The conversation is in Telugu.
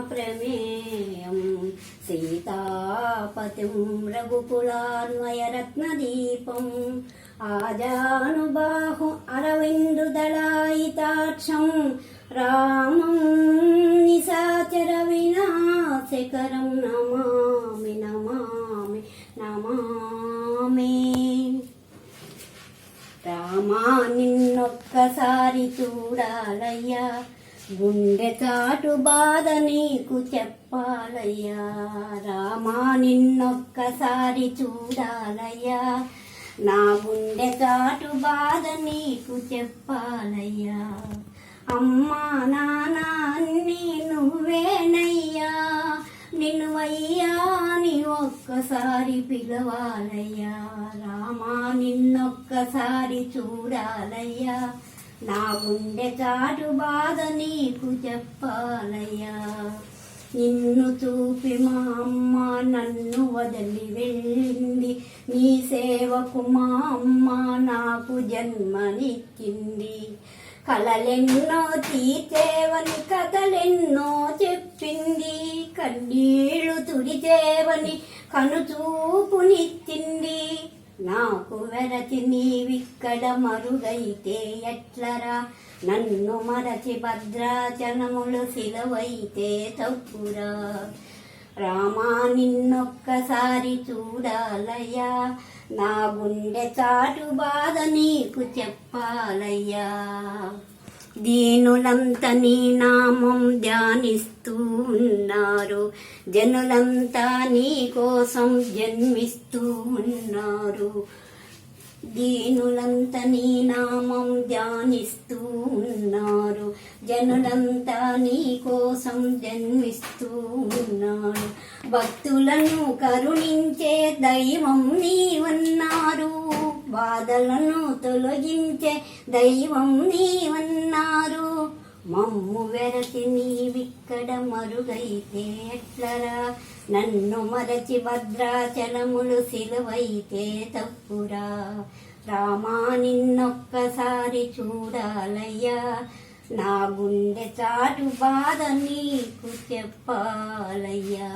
ప్రమేయం సీతాపతిం రఘుకులాన్వయరత్నదీపం ఆజానుబాహు అరవిందుదళాయితాక్షం రామం నిశాచర వినాశకరం నమామి నమామి నమామి. రామా నిన్నొక్కసారి చూడాలయ్యా, గుండె చాటు బాధ నీకు చెప్పాలయ్యా. రామా నిన్నొక్కసారి చూడాలయ్యా, నా గుండె చాటు బాధ నీకు చెప్పాలయ్యా. అమ్మా నాన్న అన్నీ నువ్వేనయ్యా, నిన్ను అయ్యా నీ ఒక్కసారి పిలవాలయ్యా. రామా నిన్నొక్కసారి చూడాలయ్యా, నా గుండె చాటు బాధ నీకు చెప్పాలయ్యా. నిన్ను చూపి మా అమ్మ నన్ను వదిలి వెళ్ళింది, నీ సేవకు మా అమ్మ నాకు జన్మనిచ్చింది. కలలెన్నో తీర్చేవని కథలెన్నో చెప్పింది, కన్నీళ్లు తుడిచేవని కనుచూపునిచ్చింది. నాకు వెరచి నీవిక్కడ మరుగైతే ఎట్లరా, నన్ను మరచి భద్రాచలములు సిలవైతే తప్పురా. రామా నిన్నొక్కసారి చూడాలయ్యా, నా గుండె చాటు బాధ నీకు చెప్పాలయ్యా. దీనులంతా నీ నామం ధ్యానిస్తూ ఉన్నారు, జనులంతా నీ కోసం జన్మిస్తూ ఉన్నారు. దీనులంతా నీ నామం ధ్యానిస్తూ ఉన్నారు, జనులంతా నీ కోసం జన్మిస్తూ ఉన్నారు. భక్తులను కరుణించే దైవం నీవన్నారు, బాధలను తొలగించే దైవం నీవన్నారు. మమ్ము వెరచి నీవిక్కడ మరుగైతే ఎట్లరా, నన్ను మరచి భద్రాచలములు సిలువైతే తప్పురా. రామా నిన్నొక్కసారి చూడాలయ్యా, నా గుండె చాటు బాధ నీకు చెప్పాలయ్యా.